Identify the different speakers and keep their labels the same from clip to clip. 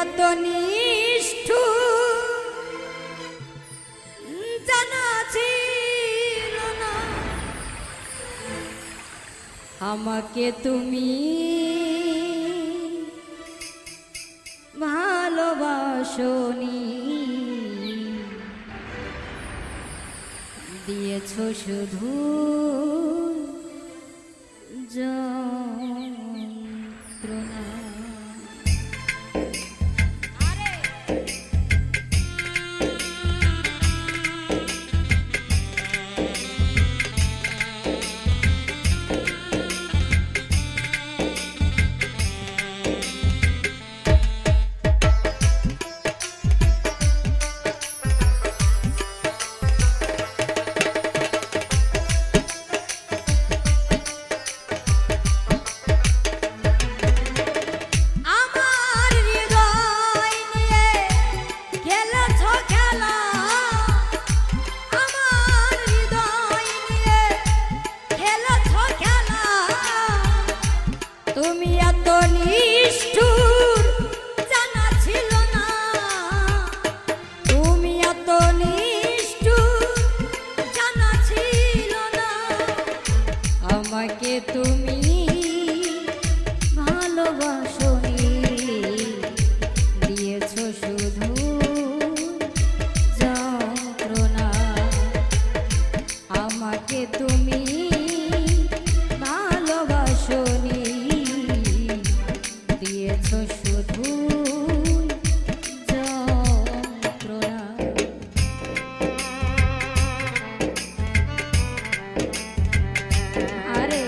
Speaker 1: এত নিষ্ঠুর জানা ছিল না, আমাকে তুমি ভালোবাসনি, দিয়েছ শুধু যন্ত্রণা। তুমি এত নিষ্ঠুর জানা ছিল না, তুমি এত নিষ্ঠুর জানা ছিল না, আমাকে তুমি ভালোবাসনি, দিয়েছ শুধু যন্ত্রণা, আমাকে তুমি ভালোবাসনি, দিয়েছ শুধু যন্ত্রণা। আরে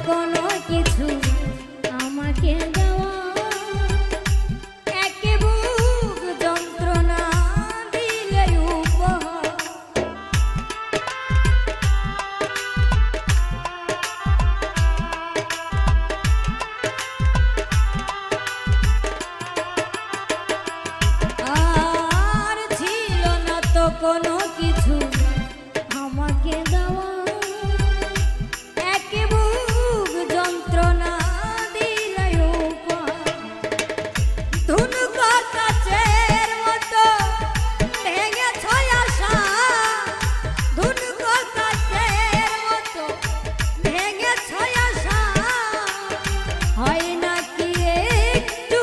Speaker 1: কোনো কিছু আমাকে দেওয়া, একে বুক যন্ত্রণা দিলে উপহার, আর ছিল না তো কোনো কিছু আমাকে দেওয়া, যন্ত্রণা দিলে ধুন কাচের মতো ভেঙেছ আশা, ধুন কাচের মতো ভেঙেছ আশা, হয় নাকি একটু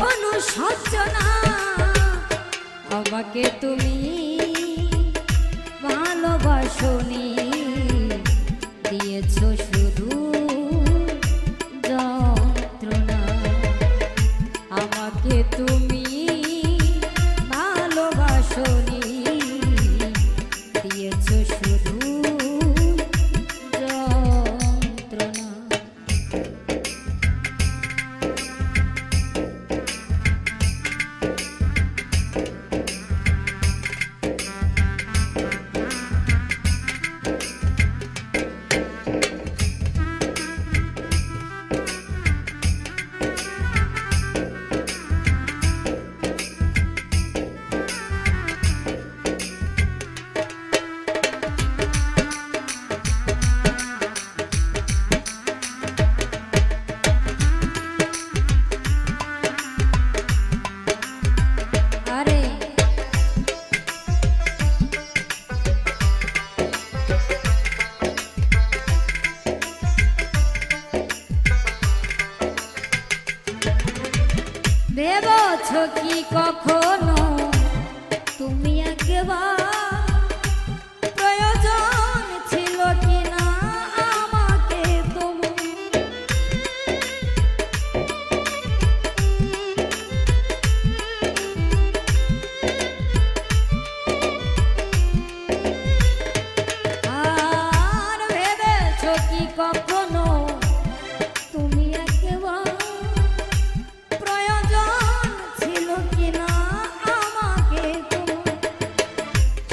Speaker 1: অনুশোচনা, আমাকে তুমি ভালোবাসনি, দিয়েছ শুধু যন্ত্রণা, আমাকে তুমি ভালোবাসনি, দিয়েছ শুধু যন্ত্রণা। ভেবেছ কি কখনো তুমি একবার প্রয়োজন ছিল কিনা আমাকে তুমি শোনো তুমি একবার প্রয়োজন ছিল কিনা আমাকে তোমার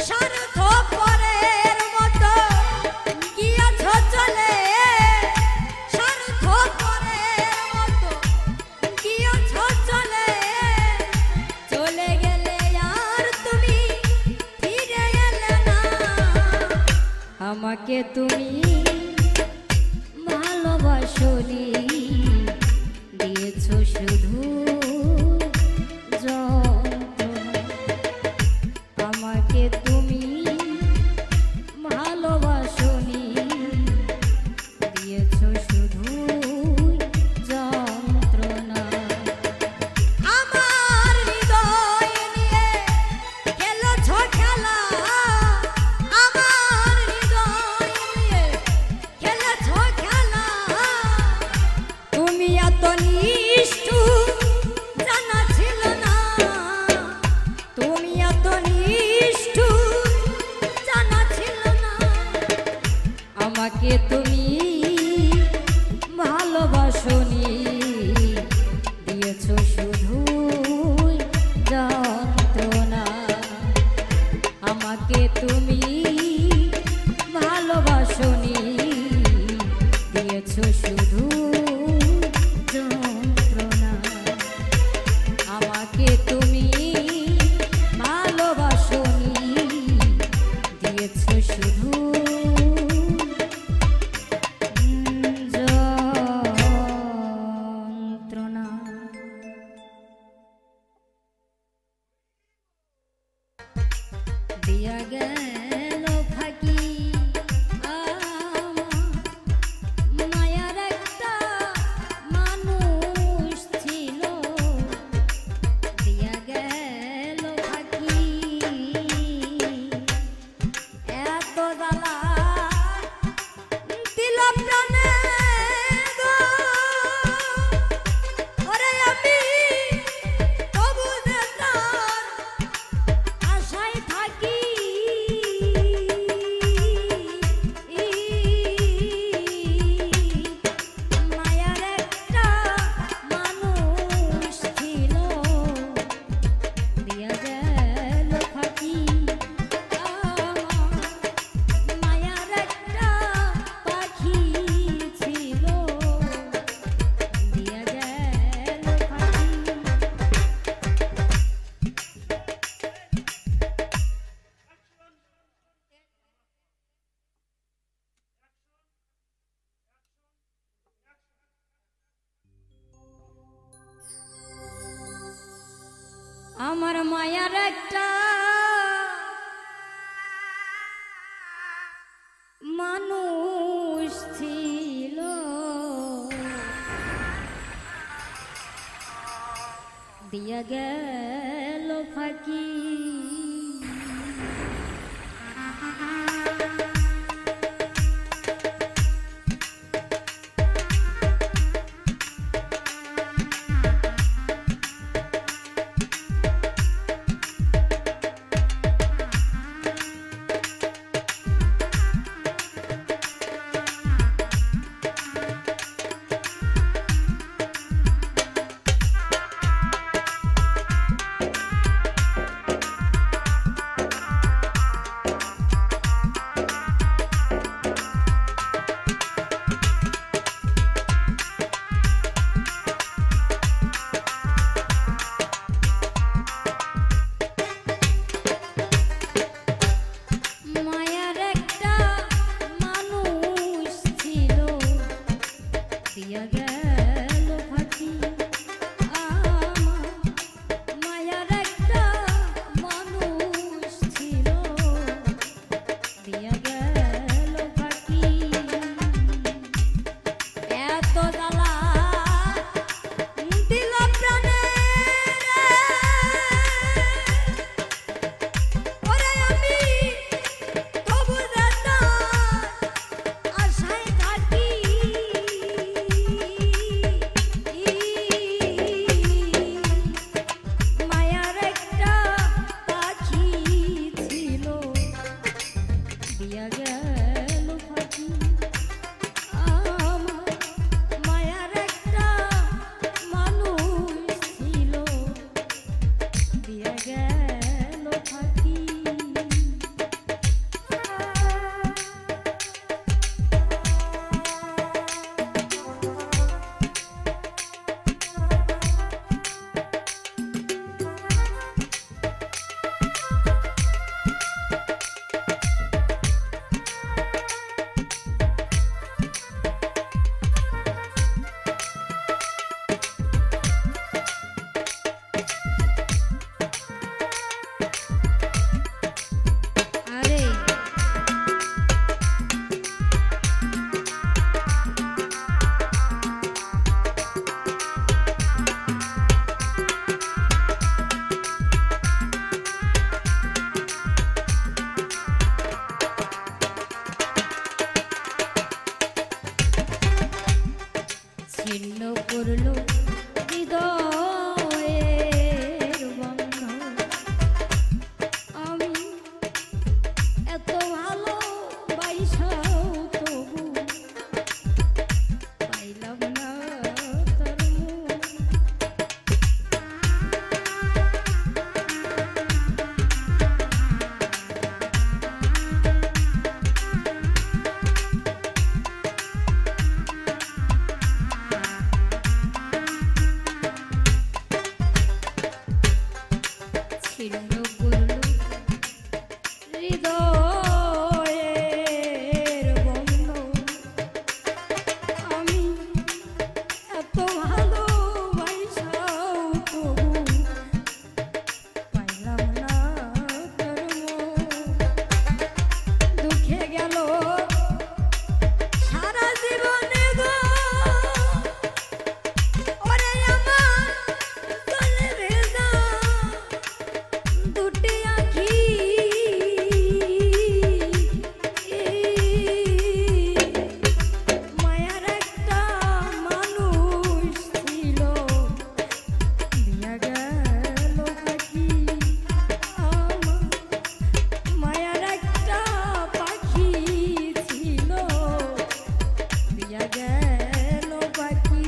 Speaker 1: স্বার্থপরের মতো গিয়েছ চলে স্বার্থপরের মতো গিয়েছ চলে চলে গেলে আর তুমি ফিরে এলে না আমাকে তুমি ভালোবাসনি দিয়েছ শুধু যন্ত্রণা আমাকে তুমি ভালোবাসনি দিয়েছ শুধু যন্ত্রণা আমার হৃদয় নিয়ে খেলেছ খেলা আমার হৃদয় নিয়ে খেলেছ খেলা তুমি এত নিষ্ঠুর জানা ছিল না তুমি এত নিষ্ঠুর জানা ছিল না আমাকে তুমি ভালোবাসনি দিয়েছ শুধু যন্ত্রণা আমাকে তুমি ভালোবাসনি দিয়েছ শুধু যন্ত্রণা আমাকে তুমি ভালোবাসনি দিয়েছ শুধু যন্ত্রণা দিয়া গেল ফাঁকি আমার মায়ার একটা মানুষ ছিল দিয়া গেল ফাঁকি এত জ্বালা দিল প্রাণে গো ওরে আমি তবু যে তার আশায় থাকি মায়ার একটা মানুষ ছিল দিয়া গেল ফাঁকি আমার মায়ার একটা পাখি ছিল দিয়া গেল ফাঁকি আমার মায়ার একটা মানুষ ছিল দিয়া গেল ফাঁকি মায়ার একটা মানুষ ছিল দিয়া গেল ফাঁকি আমার মায়ার একটা মানুষ ছিল দিয়া গেল ফাঁকি এত জ্বালা দিল প্রাণে ওরে আমি তবু যে তার আশায় থাকি ছিন্ন করলো হৃদয়ের বন্ধন। আমি এত ভালোবাসাও তবু পাইলাম না তার মুখ। ছিন্ন করলো হৃদয়ের বন্ধন। আমি এত ভালোবাসাও তবু পাইলাম না তার মুখ। দুঃখে গেল সারা জীবনে গো, ওরে আমার চলে ভেজা দুটি আঁখি। মায়ার একটা মানুষ ছিল, দিয়া গেল পাখি আমার। মায়ার একটা পাখি ছিল, দিয়া গেল পাখি।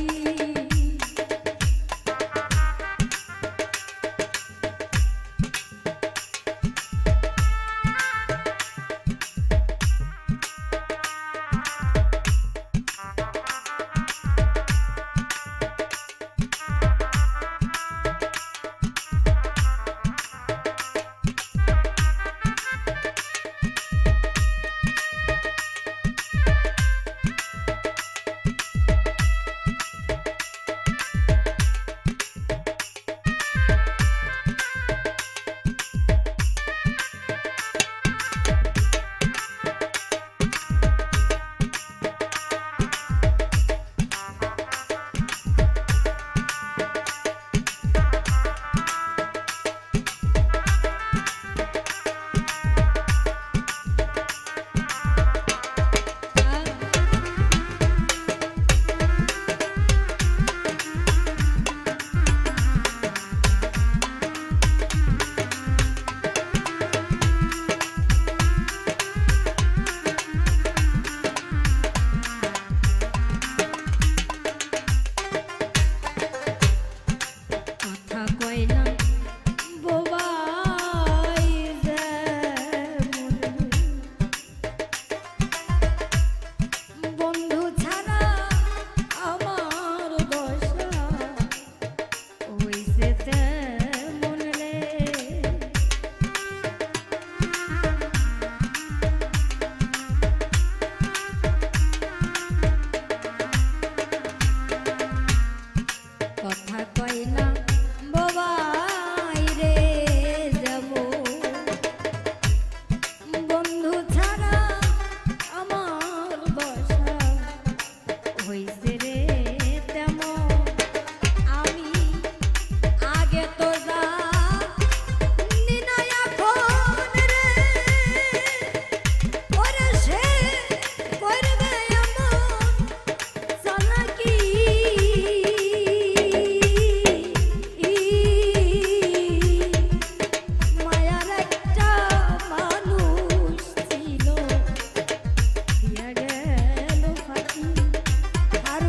Speaker 1: কথা কইলা বোবাই যেমন, বন্ধু ছাড়া আমার দশা হইছে তেমন রে। কথা কইলা বোবাই রে যেমন, বন্ধু ছাড়া আমার দশা হইছে রে তেমন। আমি আগে তো জানি না এখন রে, ওরে সে করবে এমন চালাকি। মায়ার একটা মানুষ ছিল, দিয়া গেল পাখি। আর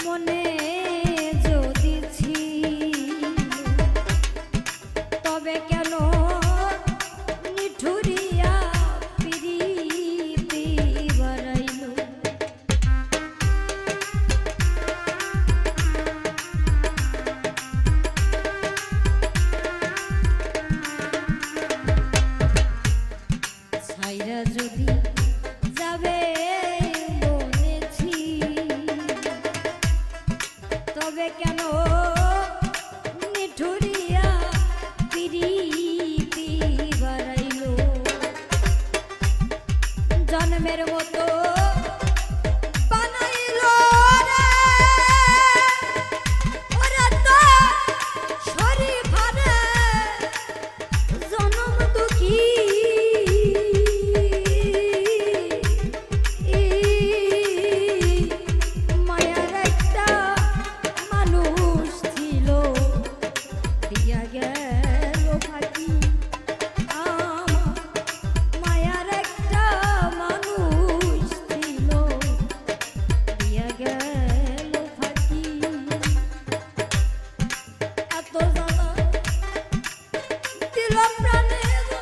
Speaker 1: মনে যদি ছিল তবে কেন নিঠুরিয়া পিরিতি বাড়াইল। ছাইরা যদি যাবে বলেছি তবে কেন নিঠুরিয়া পিরিতি বাড়াইল। জন্মের মতো বানাইল রে ওরা তো শরীফারে জনম দুঃখী মায়ার একটা মানুষ ছিল দিয়া গেল ফাঁকি। আমার মায়ার একটা মানুষ ছিল দিয়া গেল ফাঁকি। এত জ্বালা দিল প্রাণে গো,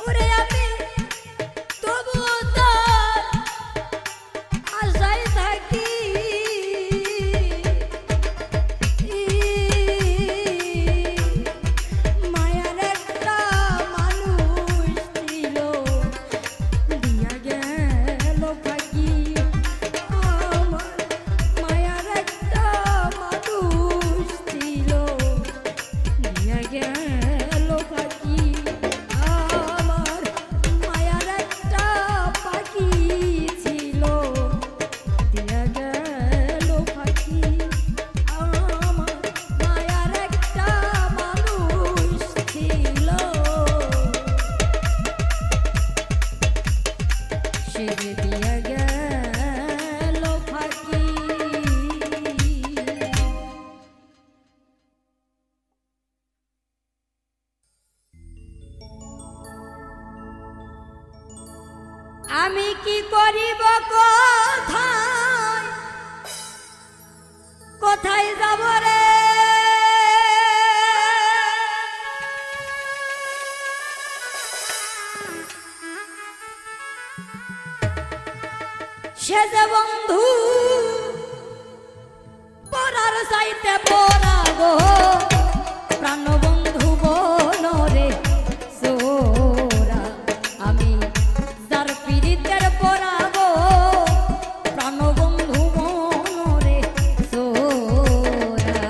Speaker 1: ওরে আমি তবুও তার আশায় থাকি। মায়ার একটা মানুষ ছিল দিয়া গেল ফাঁকি। আমার মায়ার একটা মানুষ ছিল দিয়া গেল ফাঁকি। আমার মায়ার একটা পাখি ছিল দিয়া গেল ফাঁকি। আমার মায়ার একটা মানুষ ছিল সে যে দিয়া গেল ফাঁকি। আমি কি করিব কোথায় কোথায় যাব রে সে যে বন্ধু পরার চাইতে পরা গো প্রাণ বন্ধু বনরে সোরা। আমি যার পীড়িতের পরা গো প্রাণ বন্ধু বনরে সোরা।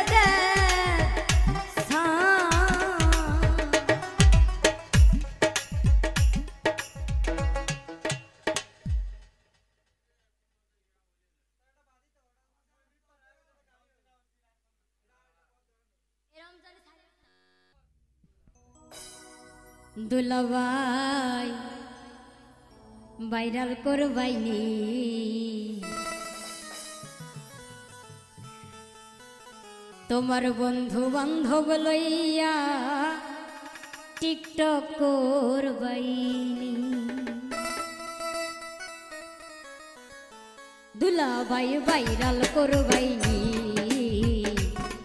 Speaker 1: দে দুলাভাই ভাইরাল করবাইনি তোমার বন্ধু বান্ধব লইয়া টিকটক করবাইনি দুলাভাই ভাইরাল করবাইনি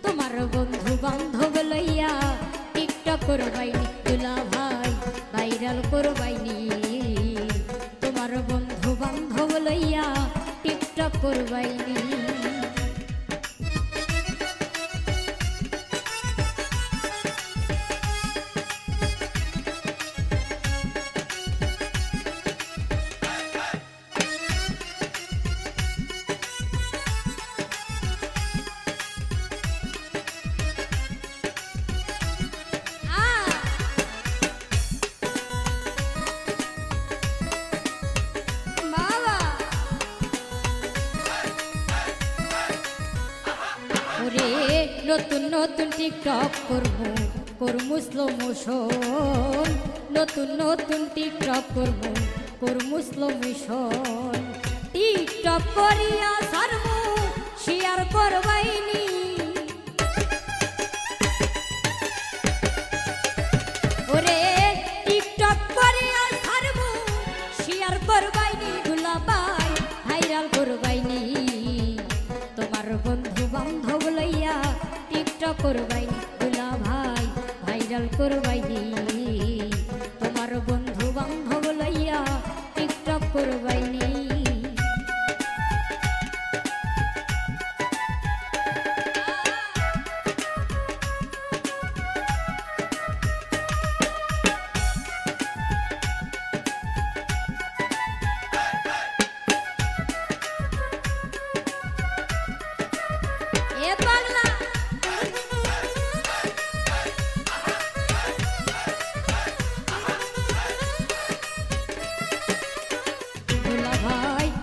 Speaker 1: তোমার বন্ধু বান্ধব লইয়া টিকটক করবাইনি দুলাভাই ভাইরাল করবাইনি তোমার বন্ধু বান্ধব লইয়া টিকটক করবাইনি নতুন নতুন টিকটক করমু স্লো মোশন নতুন নতুন টিকটক করমু স্লো মোশন টিকটক করিয়া সারমু শেয়ার করবাইনি ওরে টিকটক করিয়া সারমু শেয়ার করবাইনি দুলাভাই ভাইরাল করবাইনি তোমার বন্ধু বান্ধব লইয়া টিকটক করবাইনি দুলাভাই ভাইরাল করবাইনি তোমার বন্ধু বান্ধব লইয়া টিকটক করবাইনি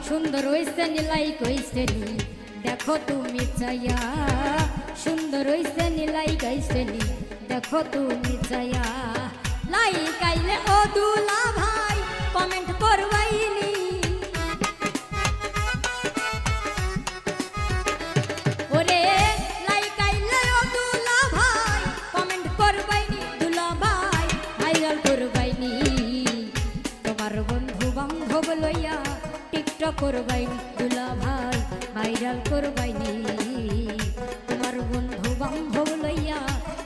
Speaker 1: সুন্দর হইছে নি লাইক হইছে নি দেখো তুমি চাইয়া সুন্দর হইছে নি লাইক হইছে নি দেখো তুমি চাইয়া লাইক আইলে ও দুলাভাই কমেন্ট করবাইনি ওরে লাইক আইলে ও দুলাভাই কমেন্ট করবাইনি দুলাভাই ভাইরাল করবাইনি তোমার বন্ধু বান্ধব লইয়া টিকটক করবাইনি দুলাভাই ভাইরাল করবাইনি তোমার বন্ধু বান্ধব লইয়া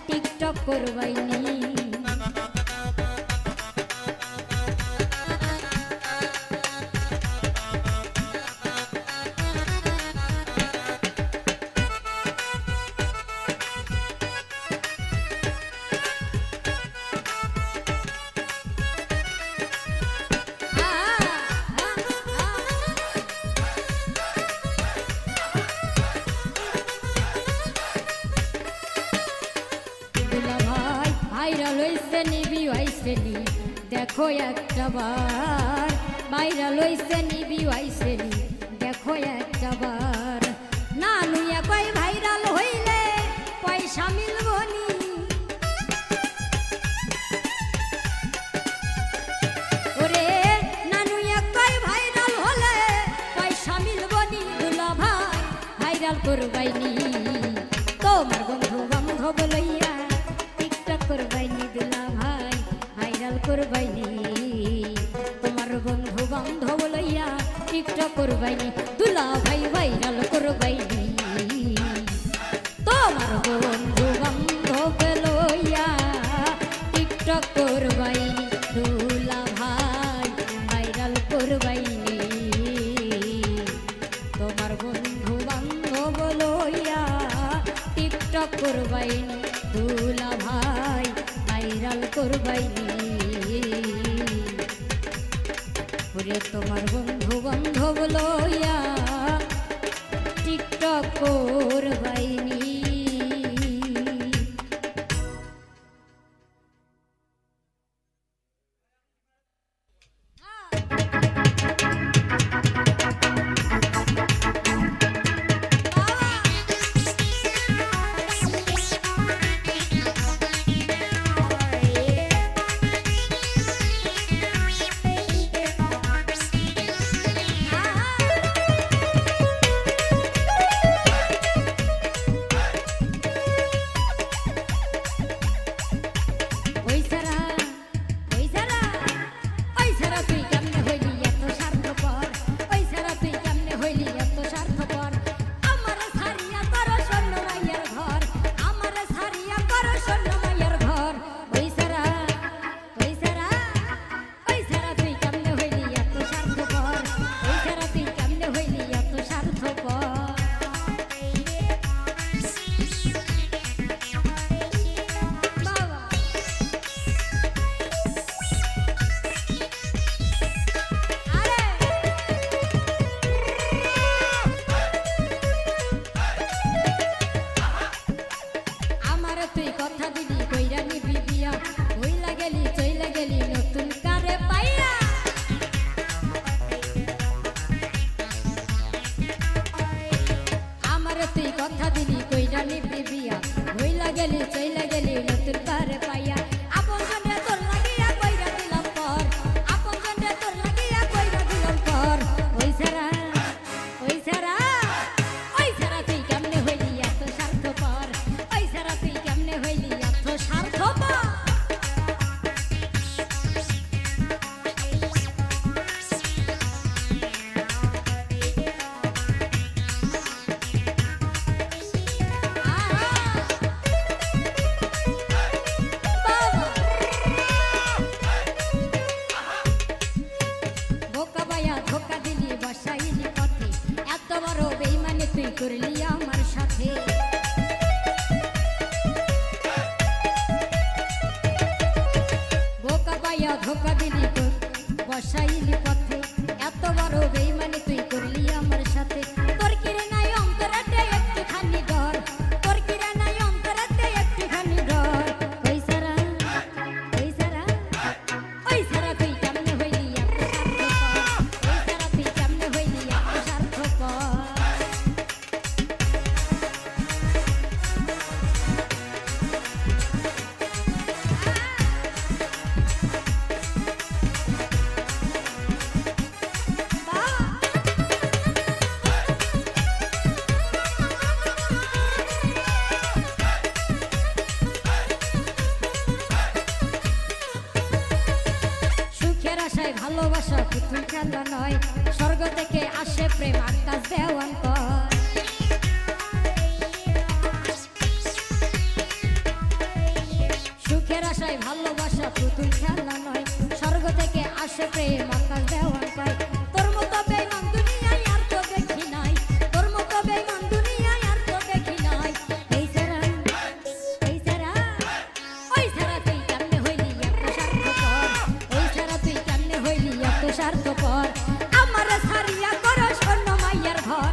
Speaker 1: টিকটক করবাইনি ভাইরাল হইছে নি ভিউ আইছে নি দেখো একটা বার ভাইরাল হইছে নি ভিউ আইছে নি দেখো একটা বার নানুয়া কই ভাইরাল হইলে পয়সা মিলবো নি ওরে নানুয়া কই ভাইরাল হলে পয়সা মিলবো নি দুলাভাই ভাইরাল করবাইনি তোমার বন্ধু বান্ধব লইয়া করবাইনি দুলাভাই ভাইরাল করবাইনি তোমার বন্ধু বান্ধব লইয়া টিকটক করবাইনি দুলাভাই ভাইরাল করবাইনি তোমার বন্ধু বান্ধব লইয়া টিকটক করবাইনি দুলাভাই ভাইরাল করবাইনি তোমার বন্ধু বান্ধব লইয়া টিকটক করবাইনি দুলাভাই ভাইরাল করবাইনি ওরে তোমার বন্ধু বান্ধব লইয়া টিকটক করবাইনি কথা দিলি কইরা নিবি বিয়া হইলা গেলি চইলা গেলি নতুন করে পাইয়া আপন জনে তোর লাগিয়া কইরা দিলাম পর আপন জনে তোর লাগিয়া কইরা দিলাম পর ওই সারা তুই কেমনে হইলি এত স্বার্থপর ওই সারা তুই কেমনে হইলি এত স্বার্থপর তুই করলি আমার সাথে বোকা পাইয়া ধোকা দিলি তোর বসাইলি পথে এত বড় বেইমানি তুই করলি আমার সাথে তোর কিরে নাই অন্তরাতে একটুখানি ডর তোর কিরে নাই অন্তরাতে একটুখানি ডর ওই সারা তুই কেমনে হইলি এত স্বার্থপর ওই সারা তুই কেমনে হইলি এত স্বার্থপর ভালোবাসা পুতুল খেলা নয় স্বর্গ থেকে আসে প্রেম আকাশ দেওয়ান কর সুখের আশায় ভালোবাসা পুতুল খেলা নয় স্বর্গ থেকে আসে প্রেম আকাশ দেওয়ান পায় তোর মতো বেঈমান দুনিয়ায় আর তো দেখি নাই তোর মতো বেঈমান দুনিয়ায় আর তো দেখি নাই এই সারা তুই কেমনে হইলি এত স্বার্থপর ওই সারা তুই কেমনে হইলি এত স্বার্থপর আমার সারিয়া করো স্বর্ণ মাইয়ার ঘর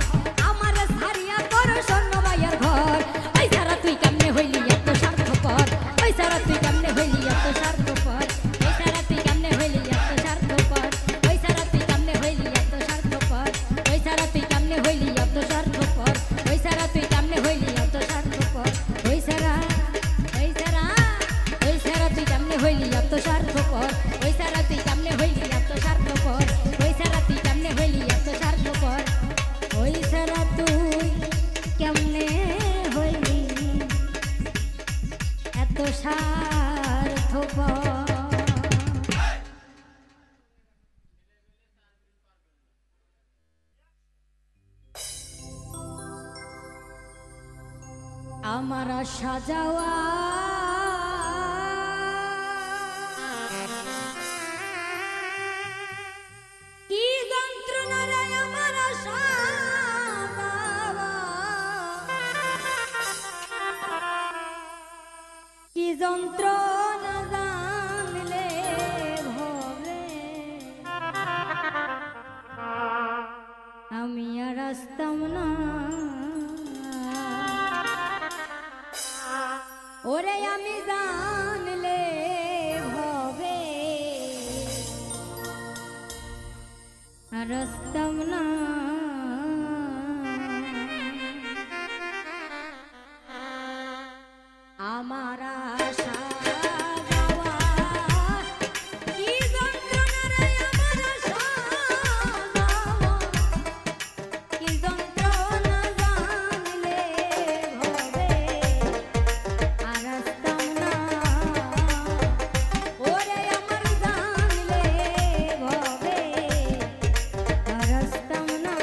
Speaker 1: আমার সারিয়া করো স্বর্ণ মাইয়ার ঘর ওই সারা তুই কেমনে হইলি এত স্বার্থপর ওই সারা তুই কেমনে হইলি এত স্বার্থপর ওই সারা তুই কেমনে হইলি এত স্বার্থপর ওই সারা তুই কেমনে হইলি এত স্বার্থপর ওই সারা তুই কেমনে হইলি এত স্বার্থপর ওই সারা তুই কেমনে হইলি এত স্বার্থপর ওই সারা তুই কেমনে হইলি এত স্বার্থপর ওই সারা তুই কেমনে হইলি এত স্বার্থপর ওই সারা তুই কেমনে হইলি এত স্বার্থপর ওই সারা তুই কেমনে হইলি এত স্বার্থপর আমার সাজাওয়া কি যন্ত্রণা রে আমার সাজাওয়া কি যন্ত্রণা জানলে ভবে আমি আর আসতাম না ওরে আমি জানলে ভবে আর আসতাম না আমার আশা যাওয়া কি যন্ত্রণা রে আমার আশা যাওয়া কি যন্ত্রণা জানলে ভবে আর আসতাম না ওরে আমার জানলে ভবে আর আসতাম না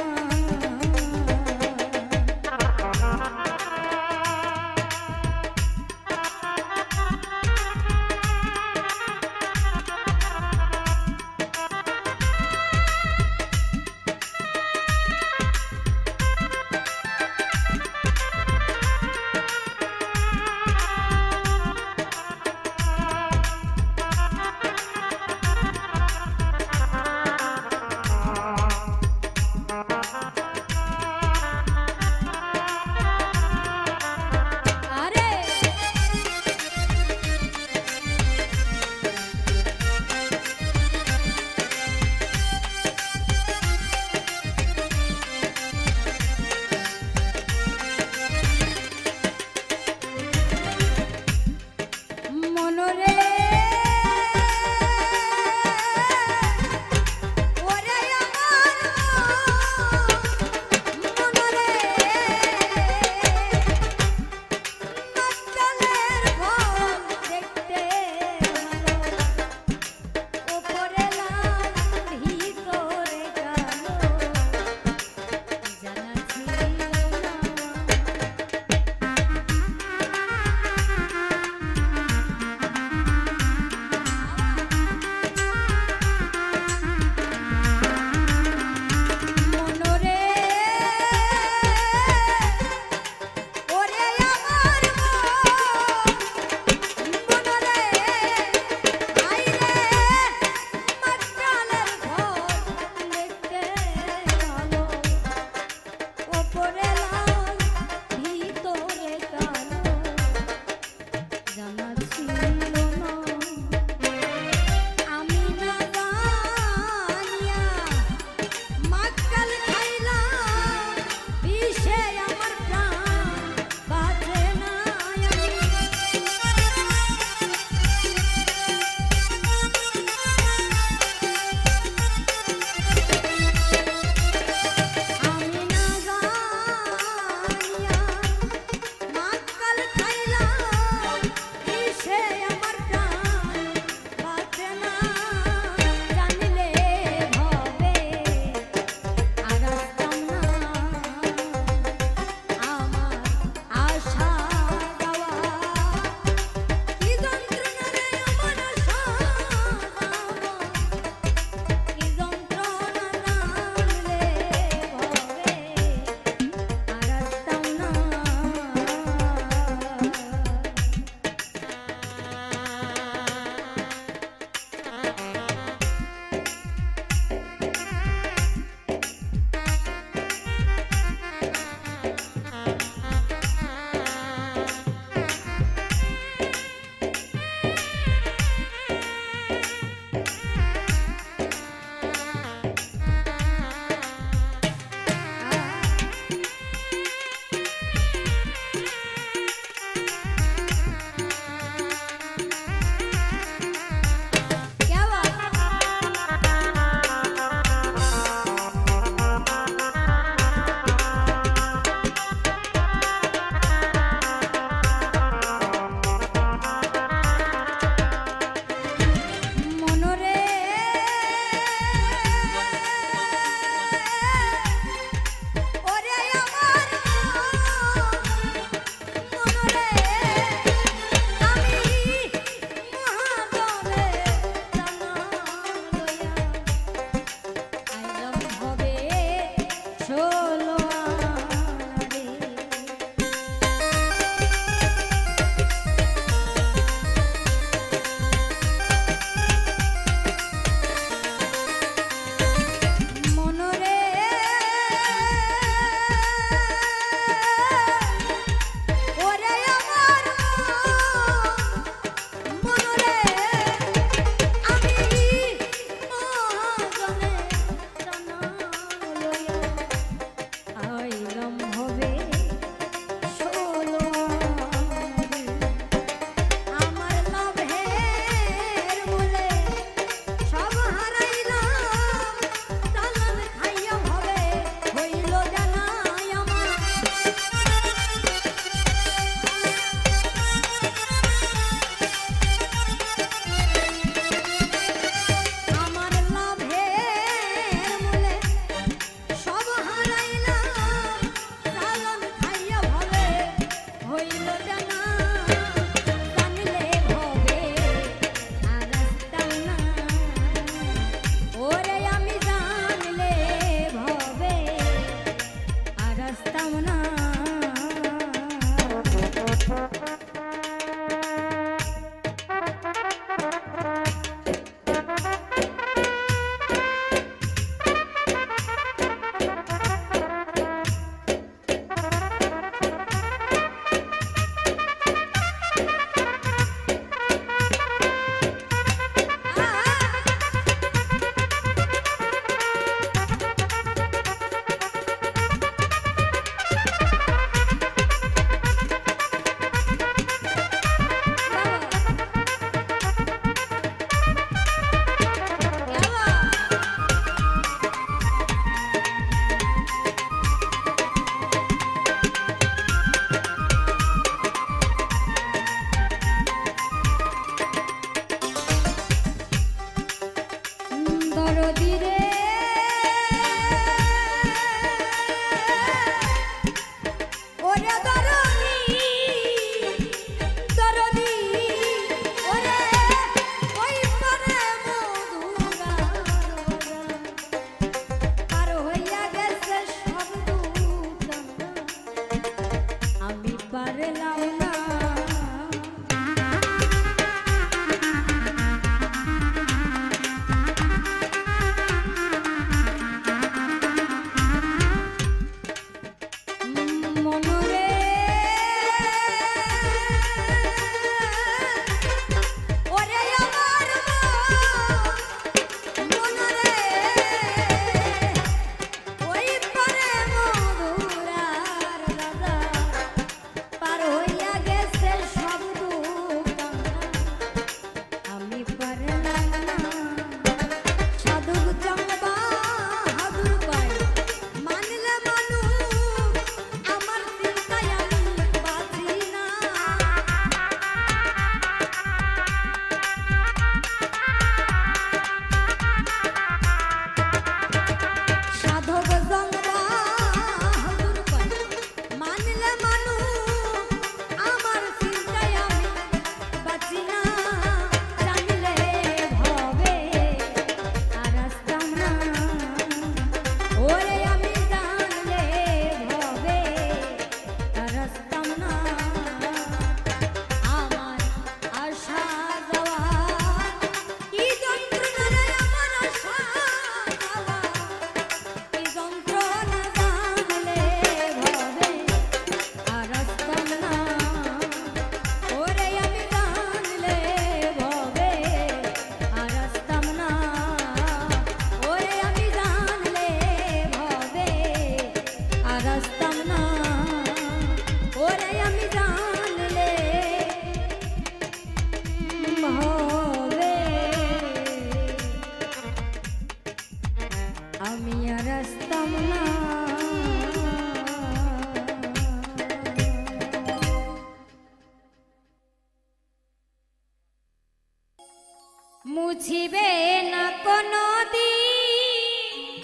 Speaker 1: মুছিবে না কোনো দিন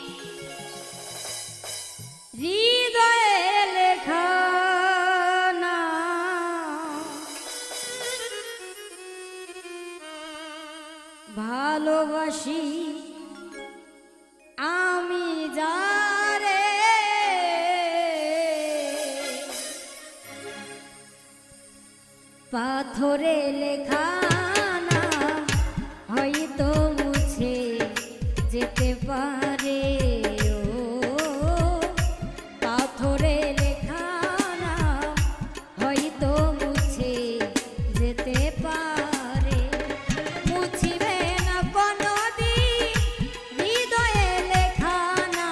Speaker 1: হৃদয়ে লেখা না, ভালোবাসি আমি যারে পাথরে লেখা হয়তো মুছে যেতে পারে, ও পাথরে লেখা নাম হয়তো মুছে যেতে পারে। মুছিবে না কোনোদিন হৃদয়ে লেখা না,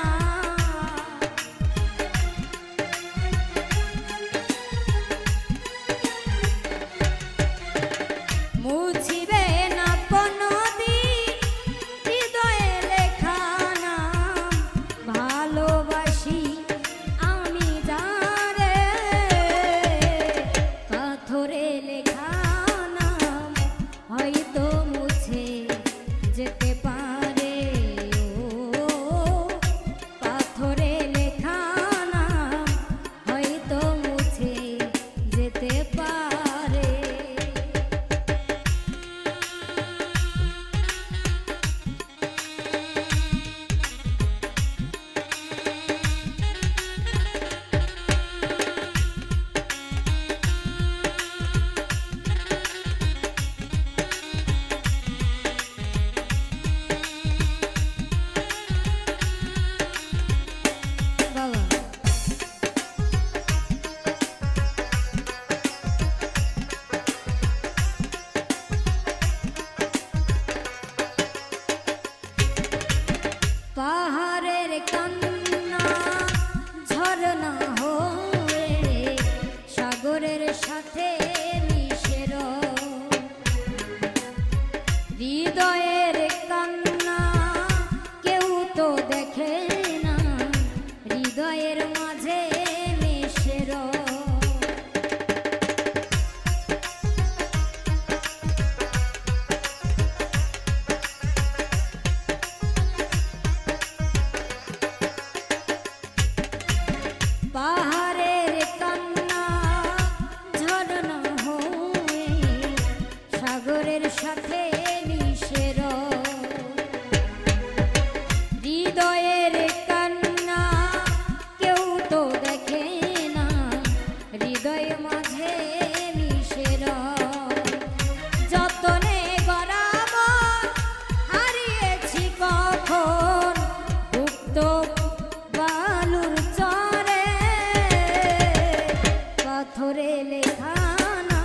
Speaker 1: মুছিবে না পাহাড়ের কান্না ঝরনা হয়ে সাগরের সাথে মিশের, হৃদয়ের কান্না কেউ তো দেখে না, হৃদয়ের মাঝে মিশের। পাহাড়ের কান্না ঝরনা হয়ে সাগরের সাথে মিশের, হৃদয়ের কান্না কেউ তো দেখে না, হৃদয় মাঝে মিশের। যতনে গড়াব হারিয়েছি কখন গুপ্ত বালুর চরে, পাথরে লেখা না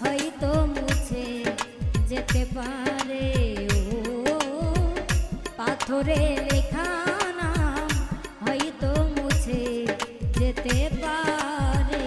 Speaker 1: হয়তো মুছে যেতে পারে, ও পাথরে লেখা না হয়তো মুছে যেতে পারে।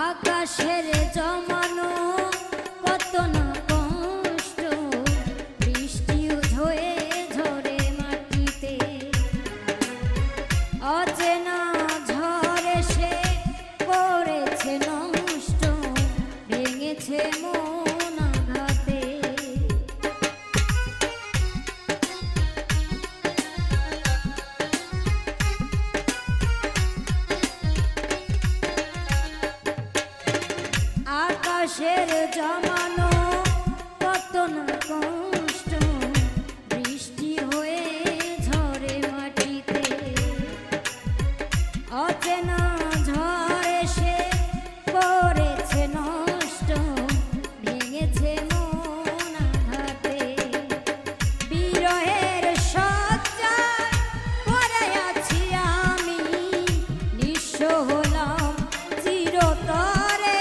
Speaker 1: আকাশের জমানো কত না কষ্ট, বৃষ্টিও ধয়ে ঝরে মাটিতে, অচেনা ঝড় এসে করেছে নষ্ট, ভেঙেছে মন আঘাতে। আকাশের জমানো কত না কষ্ট, বৃষ্টি হয়ে ঝরে মাটিতে, অচেনা ঝড় এসে করেছে নষ্ট, ভেঙেছে মন আঘাতে। বিরহের শয্যায় পড়ে আছি আমি, নিঃস্ব হলাম চিরতরে,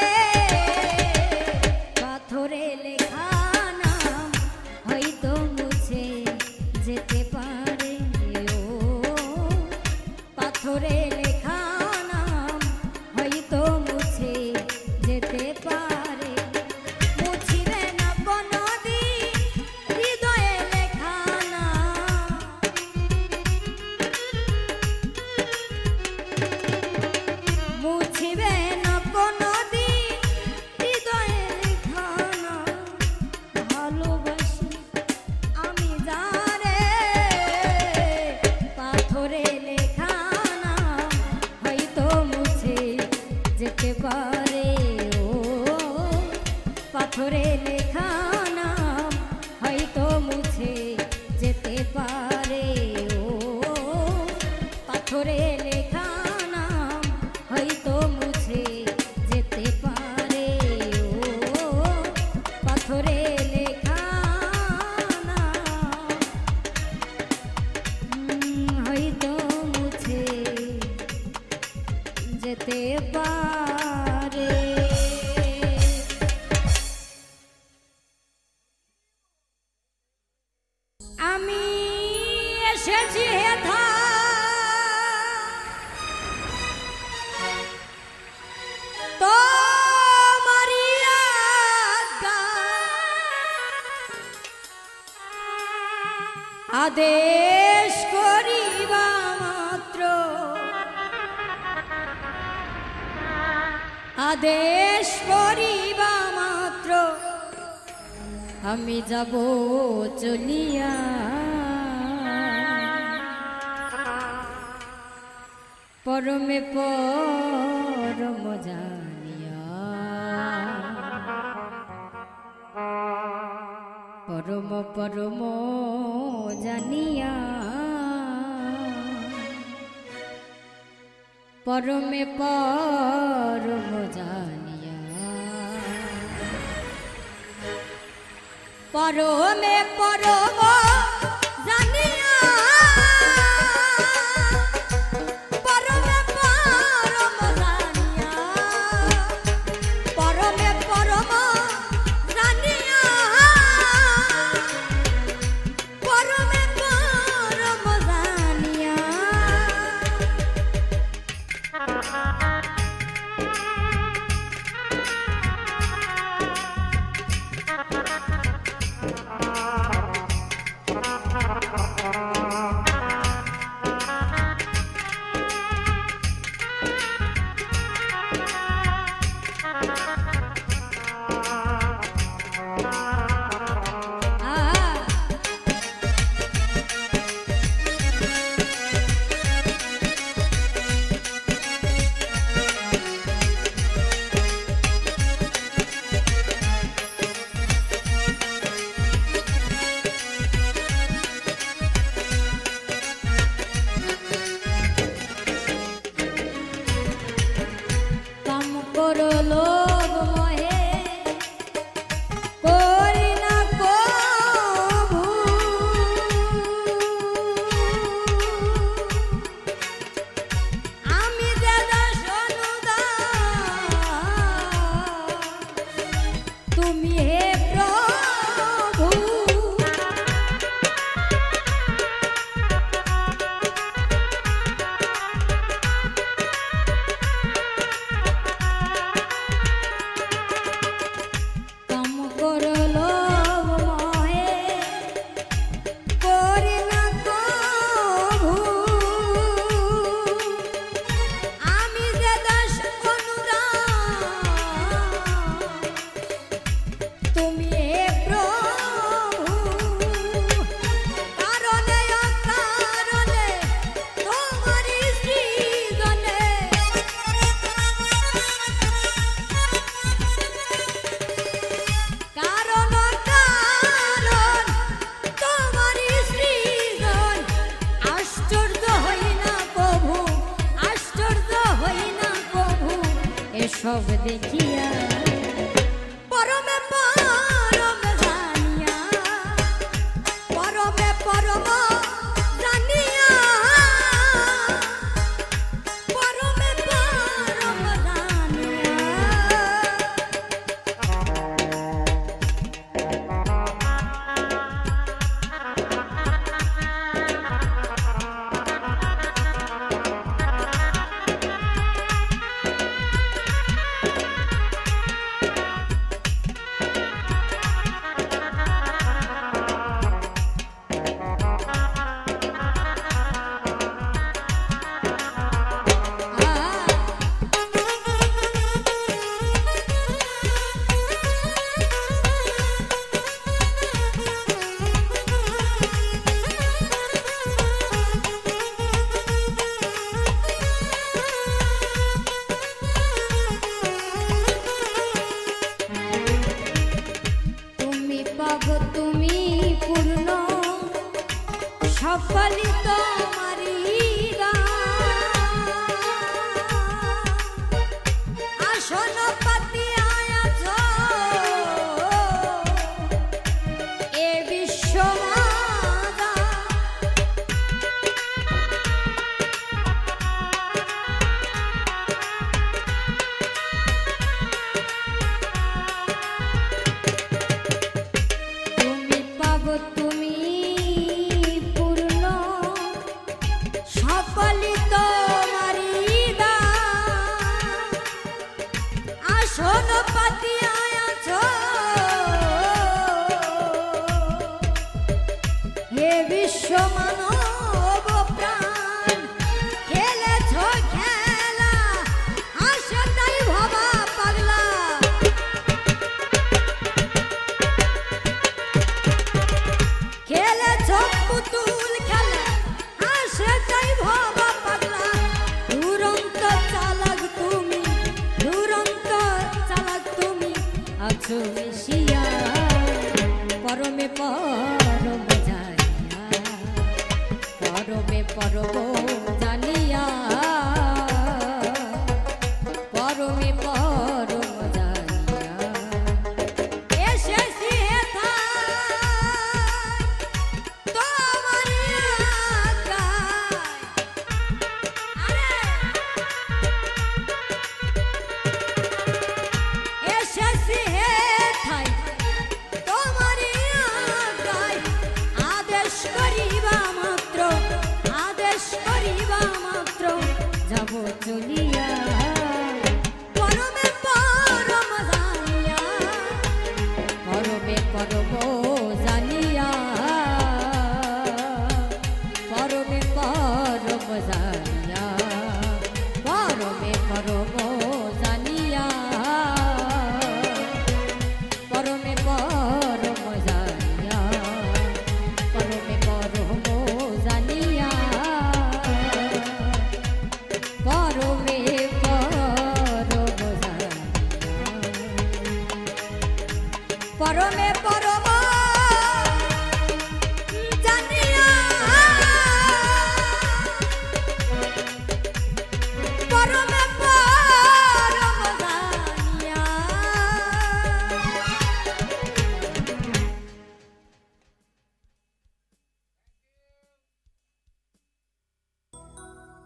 Speaker 1: পারে ও পাথরে লেখা নাম হয়তো মুছে যেতে পারে ও পাথরে লেখা নাম হয়তো মুছে যেতে পারে ও পাথরে লেখা নাম হয়তো মুছে যেতে পারে। আমি এসেছি হেথা তোমারি আজ্ঞা আদেশ করিবা মাত্র আদেশ করিবা মাত্র আমি যাব চলিয়া পরমে পরম জানিয়া পরম পরম জানিয়া পরমে পরম জানিয়া পরমে পরম জানিয়া পরমে পরম জানিয়া পরমে পরম জানিয়া পরমে পরম জানিয়া লোভ মোহে করি না কভু আমি যে দাসনুদাস তুমি হে প্রভু সব দেখিয়া পরমে পরম জানিয়া পরমে পরম জানিয়া পরমে পরম জানিয়া কিছু মিশিয়া পরমে পরম জানিয়া পরমে পরম জানিয়া পরমে পরম জানিয়া এসেছি চলিয়া পরমে পরম জানিয়া পরমে পরম জানিয়া পরমে পরম জানিয়া পরমে পরম জানিয়া পরমে পরম জানিয়া পরমে পরম জানিয়া পরমে পরম জানিয়া পরমে পরম জানিয়া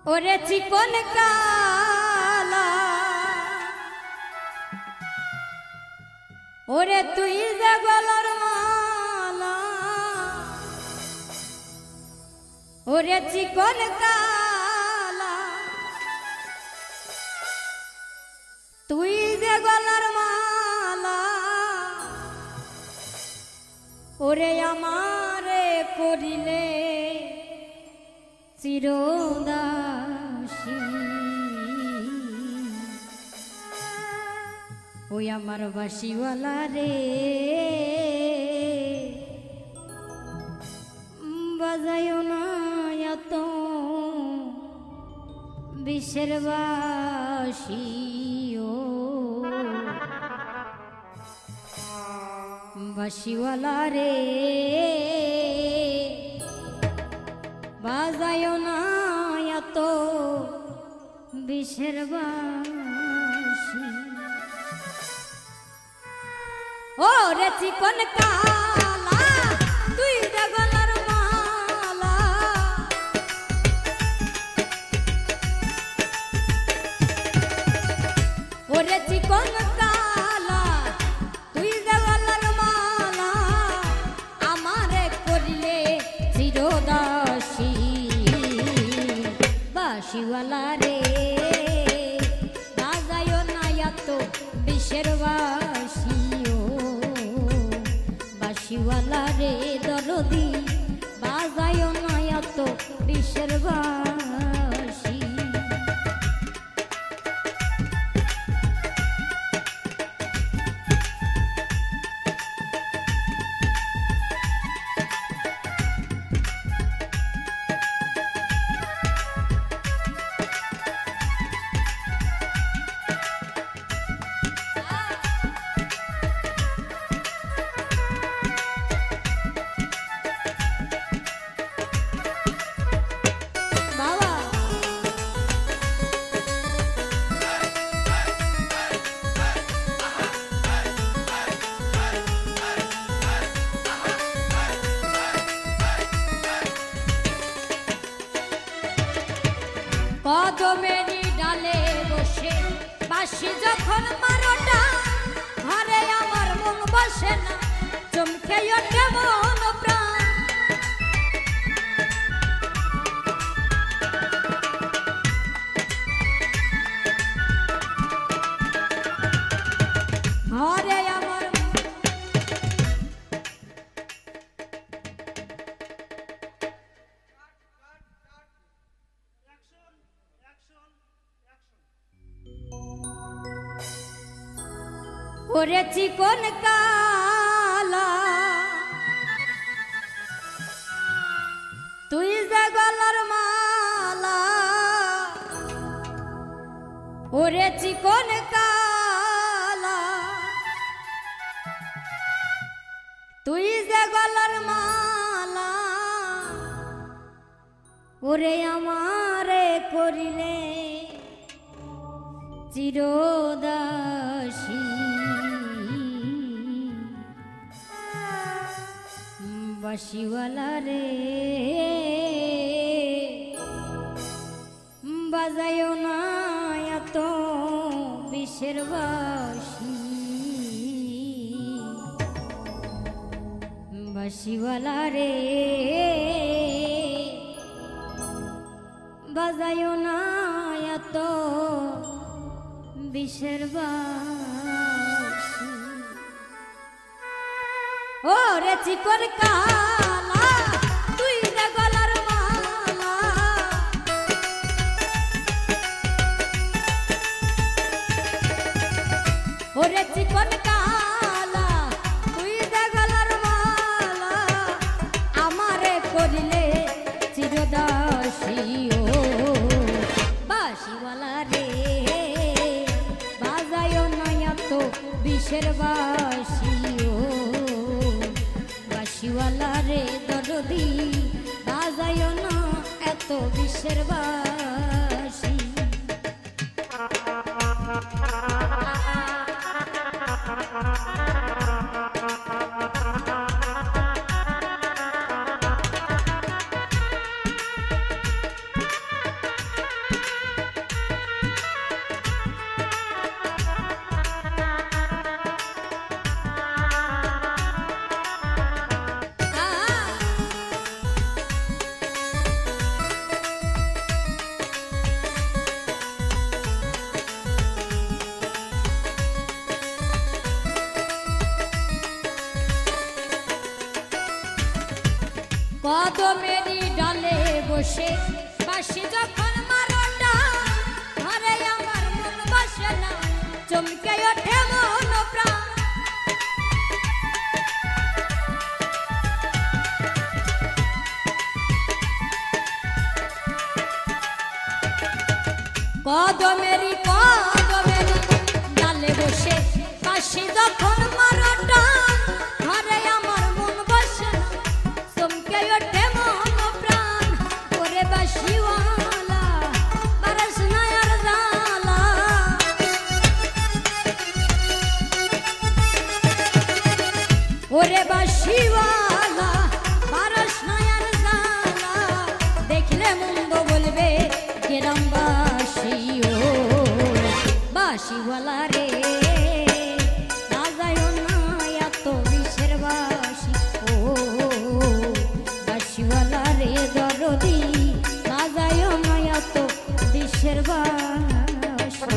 Speaker 1: ওরে চিকন কালা ওরে তুই যে গলার মালা ওরে চিকন কালা তুই যে গলার মালা ওরে আমারে করিলে চিরদাসী ওই আমার বাসিওয়ালা রে বাজায়ও না এত বিষের বাসি ও বাসিওয়ালা রে বাজায়ও না এত বিষের বাসি ও রে চিকন কালা তুই যে গলার মালা ও রে চিকন কালা তুই যে গলার মালা আমারে করিলে চিরদাসী বাসিওয়ালা রে বাজায়ও না এত বিষের বাসি বাসিওয়ালা রে দরদি বাজায়ও না এত বিষের বাসি কদমেরি ডালে বসে বাঁশি যখন মারোটা ঘরে আমার মন বসে না চমকে ওঠে মন প্রাণ ঘরে আমার ওরে চিকন কালা তুই যে গলার মালা ওরে চিকন কালা দে গলার মালা ওরে আমারে করিলে চিরদাসী বাঁশিওয়ালা রে বাজায়ও না এত বিষের বাঁশি বাঁশিওয়ালা রে বাজায়ও না এত বিষের বাঁশি ও রে চিকর কালা তুই রে গলার মালা ও রে চিকন কালা তুই রে গলার মালা আমারে করিলে চিরদাসী ও বাঁশিওয়ালা রে বাজায়ও না এত বিষের বাঁশি ও বাঁশিওয়ালা রে দরদি বাজায়ও না এত বিষের বাঁশি কদমেরই ডালে বসে বাঁশি যখন মারোটা ঘরে আমার মন বসে না চমকে ওঠে মন প্রাণ কদমেরই ডালে বসে বাঁশি যখন মারোটা ঘরে আমার মন বসে না চমকে ওঠে মন প্রাণ ওরে বাঁশিওয়ালা বারস নায়ার জালা ওরে বাঁশিওয়ালা বারস নায়ার জালা দেখলে মন্দ বলবে কেরাম বাঁশি ও বাঁশিওয়ালা রে বাজায়ও না এত বিষের বাঁশি ও বাঁশিওয়ালা রে দরদি বাজায়ও না এত বিষের বাঁশি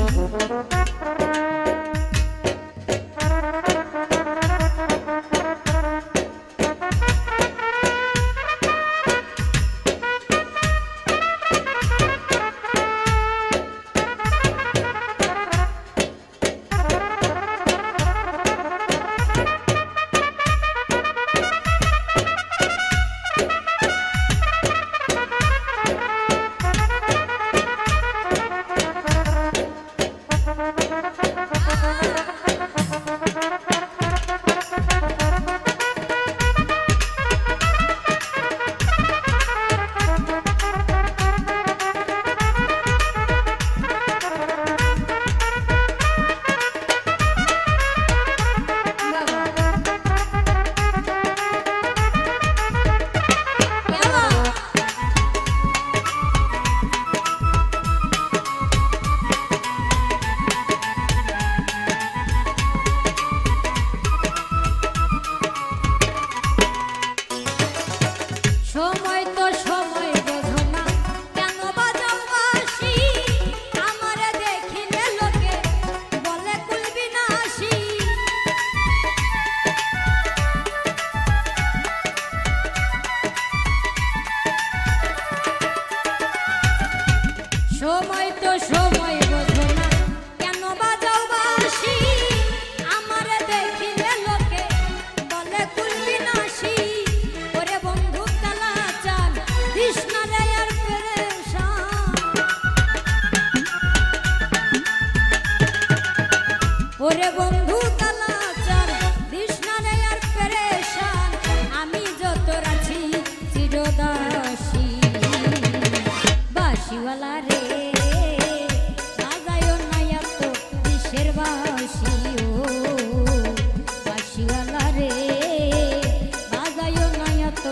Speaker 1: সময় তো সময় বোঝো না কেন বাজাও বাঁশি আমারে দেখিলে লোকে বলে কুলবি নাশি সময় তো সময় বোঝো না কেন বাজাও বাঁশি আমারে দেখিলে লোকে বলে কুলবি নাশি ওরে বন্ধু কালা চাল কৃষ্ণ রে আর পেরেশান ওরে বন্ধু কালা চাল কৃষ্ণ রে আর পেরেশান বিষের বাঁশি ও বাঁশিওয়ালা রে বাজায়ও না এত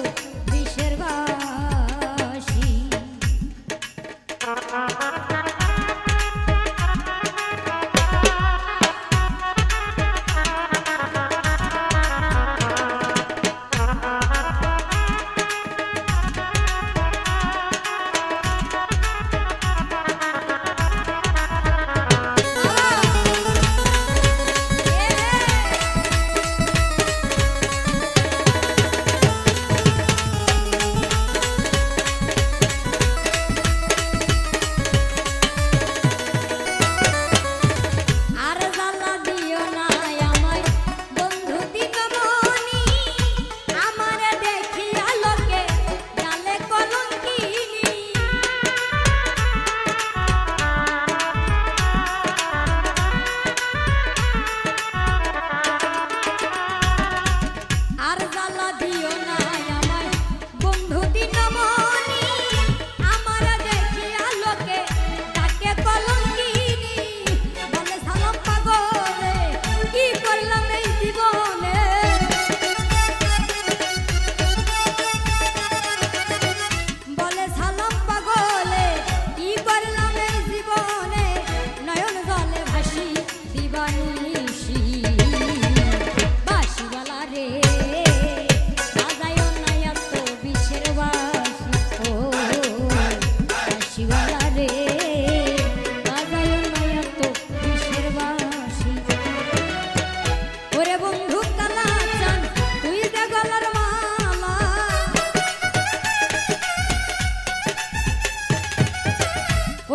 Speaker 1: বিষের বাঁশি।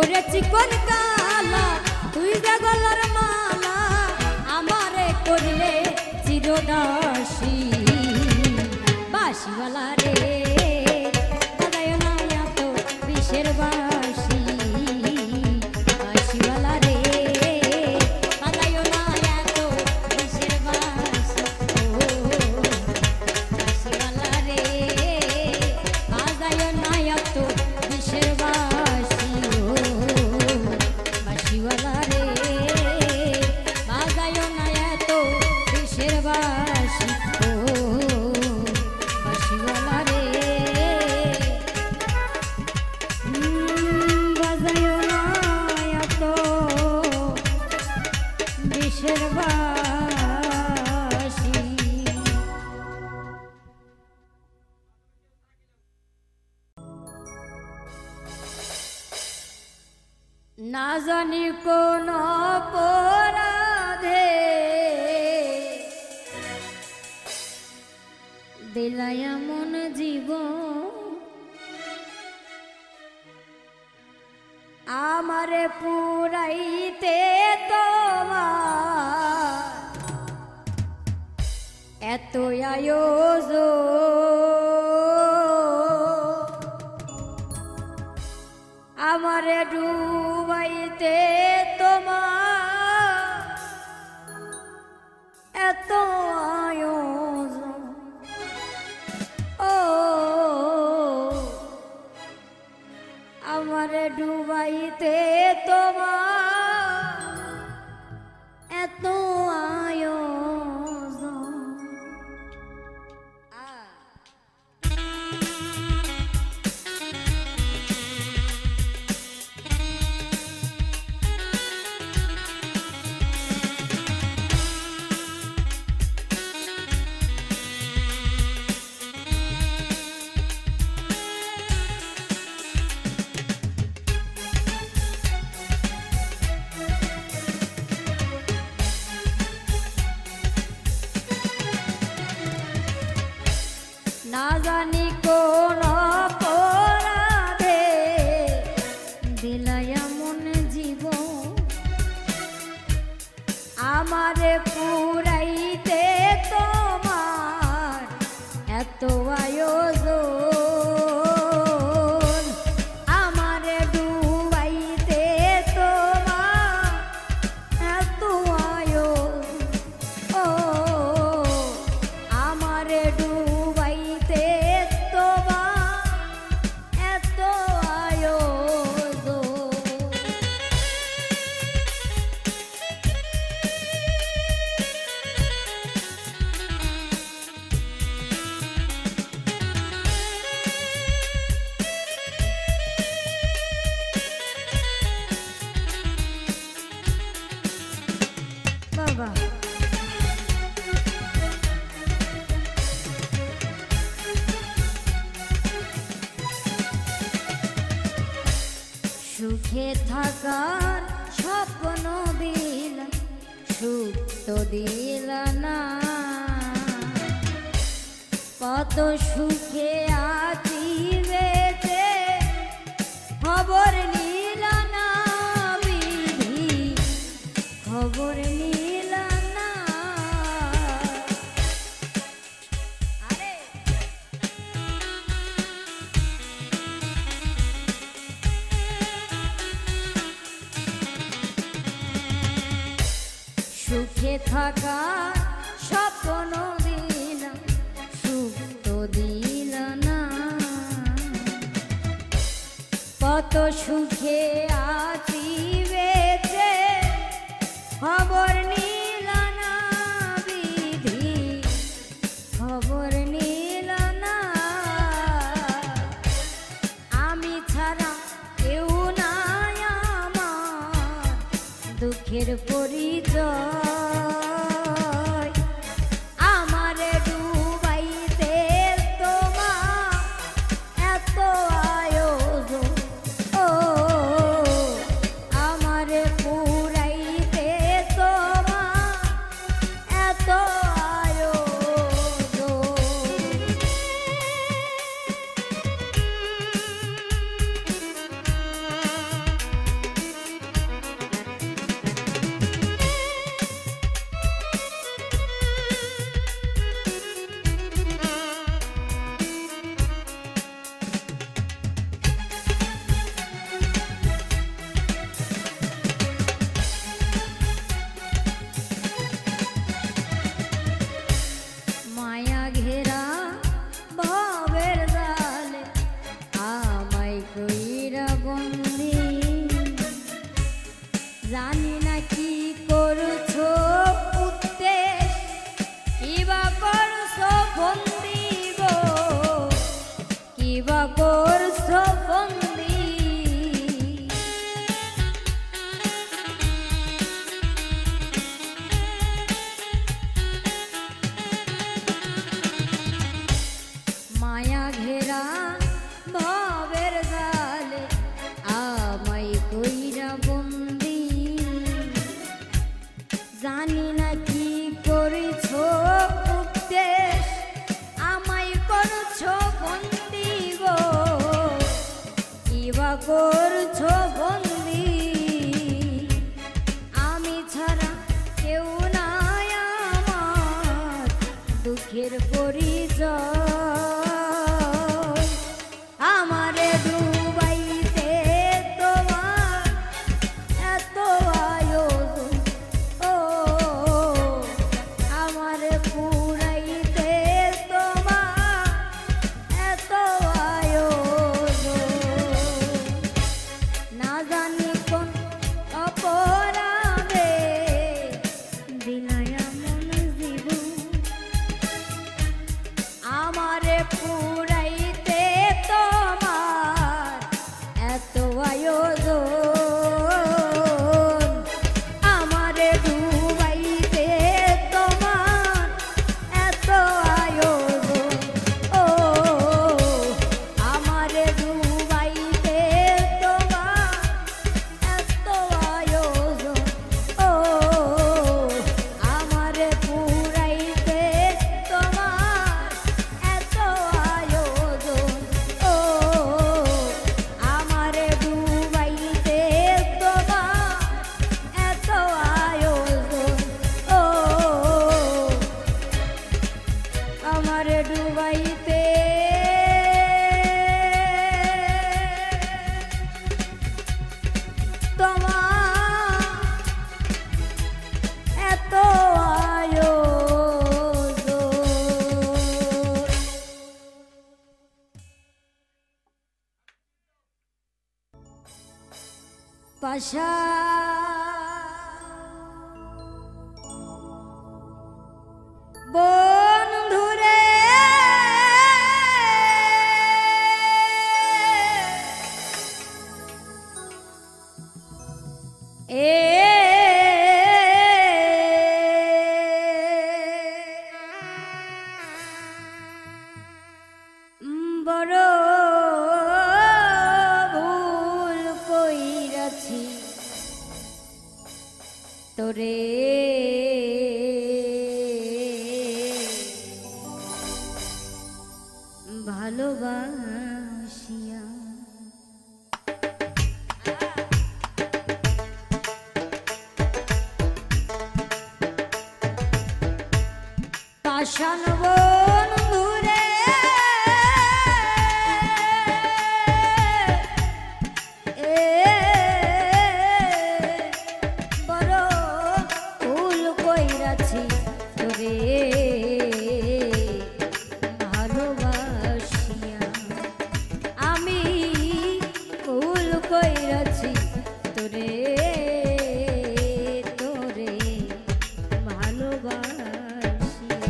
Speaker 1: ওরে চিকন কালা তুই যে গলার মালা আমারে করলে চিরদাসী বাঁশিওয়ালা রে বাজায় না এত বিষের বাঁশি বাঁশিওয়ালা রে বাজায় না এত বিষের বাঁশি ও বাঁশিওয়ালা রে বাজায় না এত বিষের বাঁশি বাঁশিওয়ালা রে বাজায় না এত বিষের বাঁশি ও বাঁশিওয়ালা রে বাজায় না এত বিষের বাঁশি। না জানি কোন অপরাধে দিলাই এমন জীবন আমারে পুরাইতে তোমার এত আয়োজন আমারে ডুবাইতে তোমার এত আয়োজন ও আমারে ডুবাইতে তোমার এত আয়োজন। না জানি কোন অপরাধে দিলাই এমন জীবন আমারে পুরাইতে তোমার এত আয়োজন আমারে ডুবাইতে তোমার এত আয়োজন ও আমারে ডুবাইতে তোমার এত আয়োজন। বাহ সুখে থাকার স্বপ্ন দিলা সুখ তো দিলা না কত সুখে আছি বেঁচে খবর নিলা না বিধি খবর নিলা না আরে সুখে থাকা স্বপ্ন দিলা সুখ তো দিলা না কত সুখে আছি বেঁচে খবর নিলা না বিধি খবর নিলা না আমি ছাড়া কেউ নাই আমার দুঃখের পরিচয় আমারে ডুবাইতে তোমার এত আয়োজন ও আমারে পুরাইতে তোমার এত আয়োজন মায়া ঘেরা ভবের জালে আমায় কইরা বন্দি জানি না কি করছো উদ্দেশ কিবা করছো বন্দি গো কিবা করছো বন্দি মায়া ঘেরা ভবের জালে আমায় কইরা বন্দি জানি না কি করেছো উদ্দেশ আমায় করছো বন্দি গো কিবা করছো বন্দি আমি ছাড়া কেউ নাই আমার দুঃখের পরিচয় আমারে ডুবাইতে তোমার এত আয়োজন ও আমারে পুরাইতে তোমার এত আয়োজন না জানি কোন অপরাধে দিলায় মন জীবন আমারে পুরাইতে তোমার এত আয়োজন আমারে ডুবাইতে তোমার এত আয়োজন ও আমারে ডুবাইতে তোমার এত আয়োজন ও আমারে পুরাইতে তোমার এত আয়োজন ও আমারে ডুবাইতে তোমার এত আয়োজন ও আমারে ডুবাইতে তোমার এত আয়োজন পাশা বন্ধুরে এ ভালোবাসিয়া। পাষাণ বন্ধুরে বড় ভুল কইরাছি তোরে ভালোবাসিয়া। আমি ভুল কইরাছি তোরে তোরে ভালোবাসিয়া।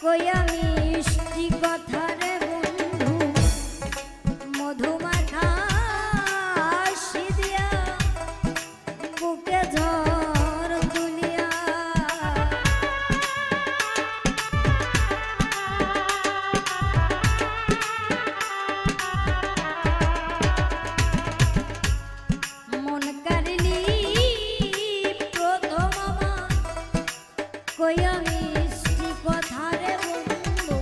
Speaker 1: কইয়া মিষ্টি কথা রে বন্ধু মধুমাখা হাসি দিয়া বুকে ঝড় তুলিয়া। মন কারিলি প্রথম আমার কইয়া মিষ্টি কথা রে বন্ধু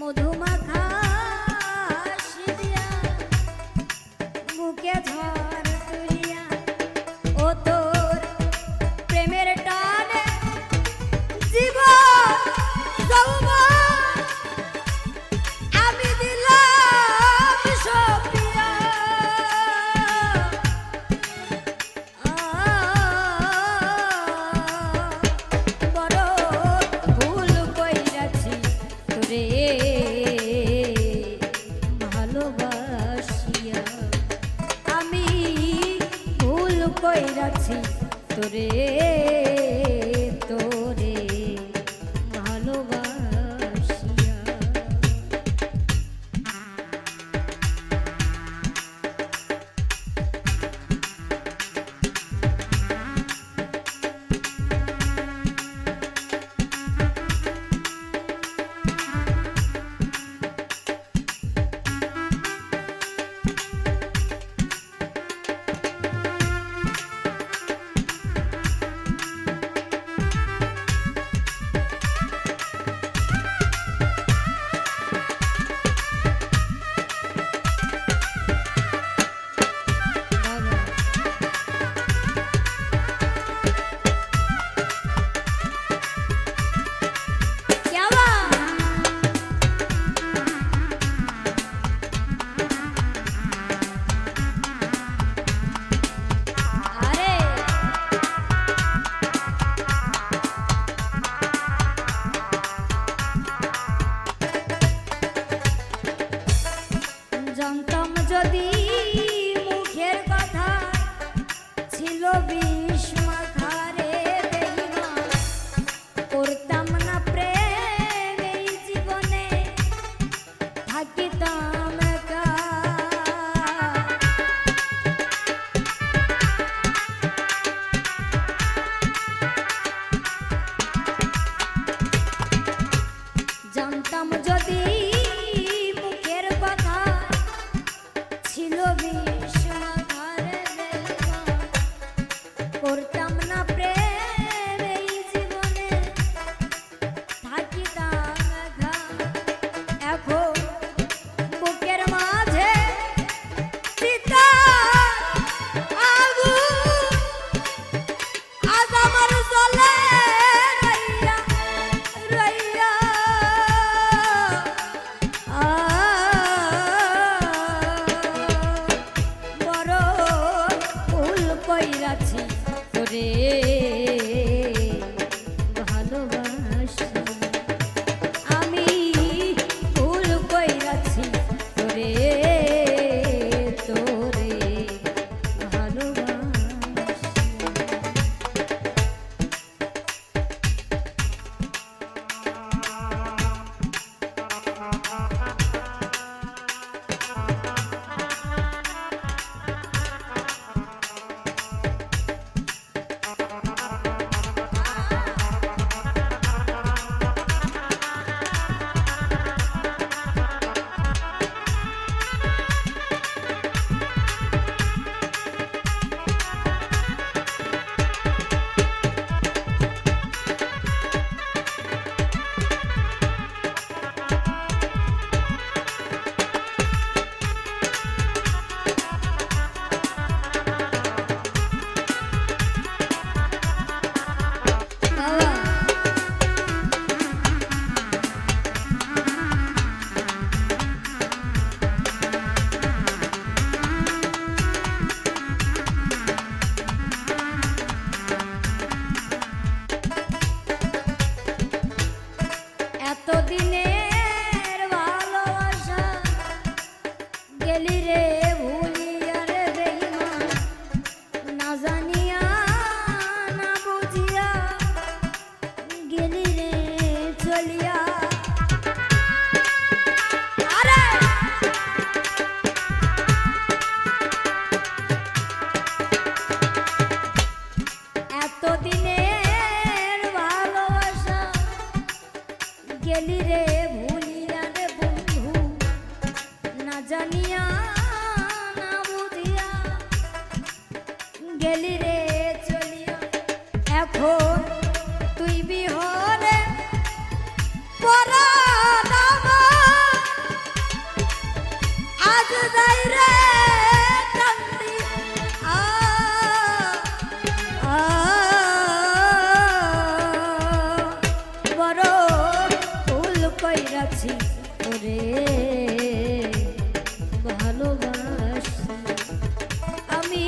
Speaker 1: মধুমাখা হাসি দিয়া বুকে ঝড় তুলিয়া। ও তোর প্রেমের টানে জীবন যৌবন আমি দিলাম সপিয়া। বড় ভুল কইরাছি তোরে ভালোবাসিয়া। আমি ভুল কইরাছি তোরে তোরে ভালোবাসিয়া। জানতাম যদি মুখের কথা ছিল বিষ মাখা রে বেঈমান, করতাম না প্রেম এই জীবনে থাকিতাম একা। জানতাম যদি মুখের কথা ছিল বিষ মাখা রে বেঈমান, করতাম না প্রেম এই জীবনে থাকিতাম একা। এখন বুকের মাঝে চিতার আগুন আজ আমার জ্বলে রইয়া রইয়া। বড় ভুল কইরাছি তোরে গেলি রে ভুলিয়া রে বন্ধু না জানিয়া না বুঝিয়া গেলি রে চলিয়া এখন তুই বিহরে পরাণ আমার আজ যাই রে কান্দি বড় ভুল কইরাছি ওরে ভালোবাসি আমি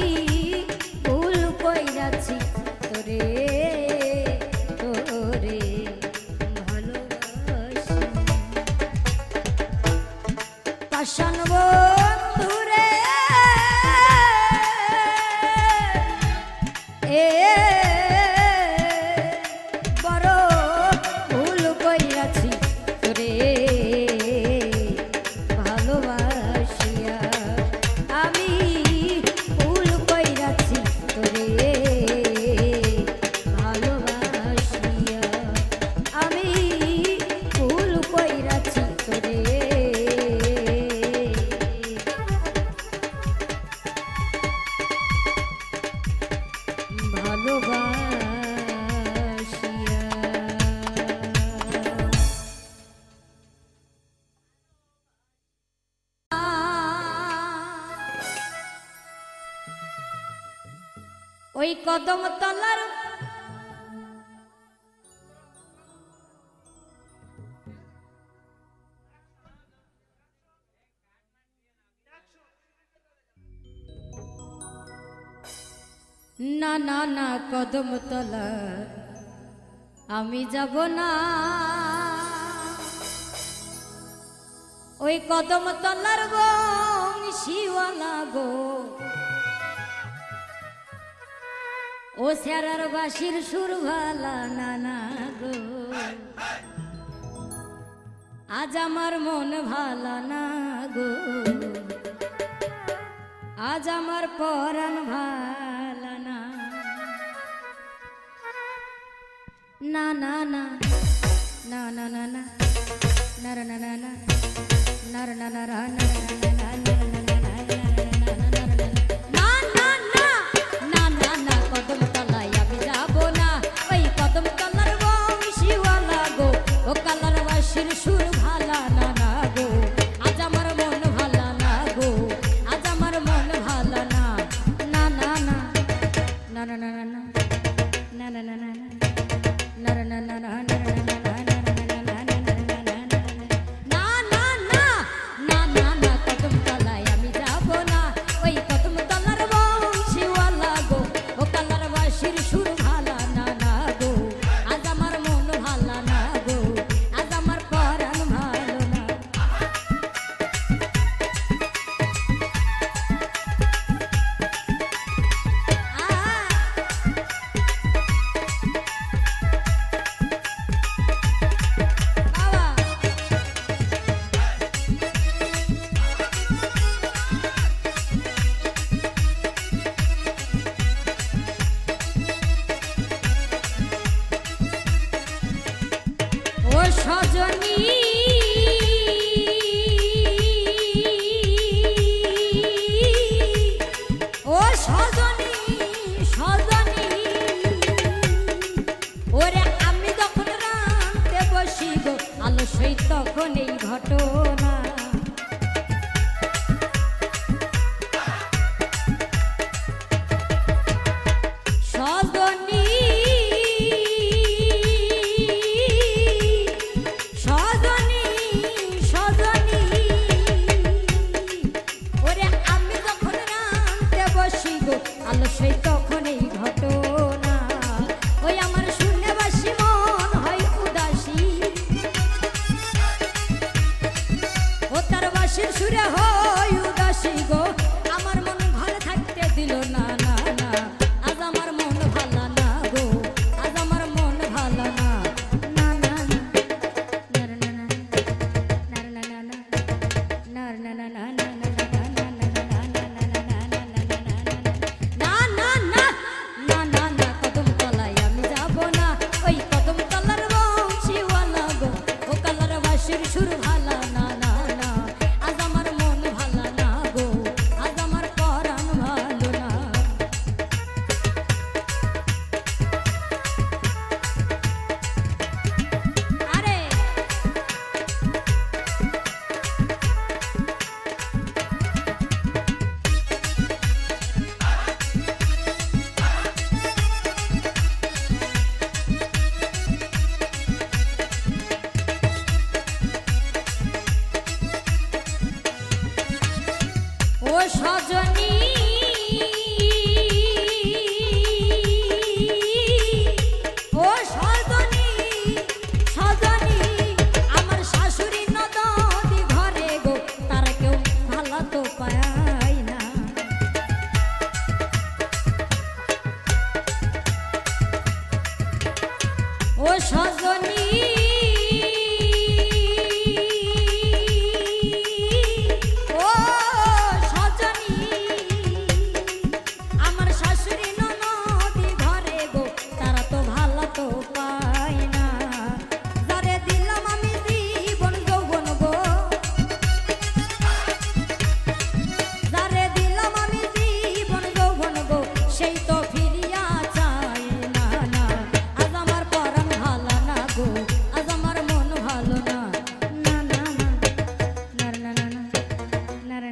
Speaker 1: ভুল কইরাছি তোরে তোরে ভালোবাসি পাষাণ বন্ধুরে বড় ভুল কইরাছি তোরে ভালোবাসিয়া আমি ভুল কইরাছি তোরে ভালোবাসিয়া আমি ভুল কইরাছি তোরে ওই কদম তলার না না না কদম তলার আমি যাব না ওই কদম তলার বংশীওয়ালা গো ও স্যারার বাঁশির সুর ভালা নানা গো আজ আমার মন ভালা না গো আজ আমার পরাণ ভালা না না না না না না না না না না না না না না না না সুর ভালা না না গো আজ আমার মন ভালা না গো আজ আমার মন ভালা না না না না না না না না না না না না না না না না সজনী ও সজনী সজনী ওরে আমি যখন রাতে বসিব আলস্যই তখন এই ঘটনা সজনী আলস্যই তখন এই ঘটনা ওই আমার শূন্যবাসী মন হয় উদাসী সজনী ও সজনী আমার শাশুড়ি ননদি ঘরে গো তারা তো ভালো তো পায় না যারে দিলাম আমি জীবন যৌবন গো যারে দিলাম আমি জীবন যৌবন গো সেই তো ফিরিয়া চায় না না আজ আমার পরাণ ভালো না গো আজ আমার মন ভালো না না না না না না না না না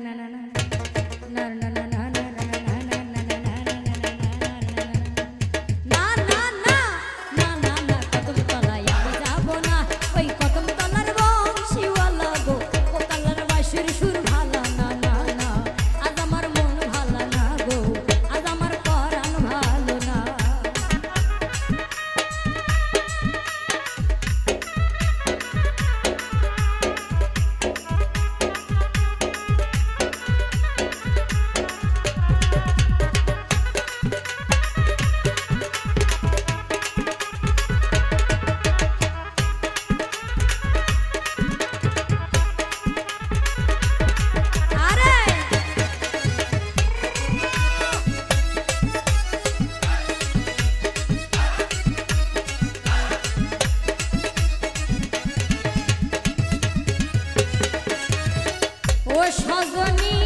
Speaker 1: ও সজনী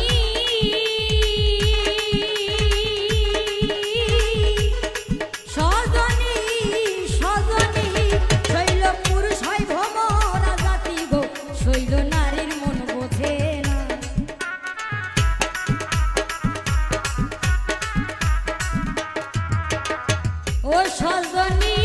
Speaker 1: সজনী সজনী শৈল পুরুষ হয় ভমরা জাতি গো শৈল নারীর মন বোঝে না ও সজনী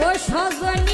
Speaker 1: ও সজনী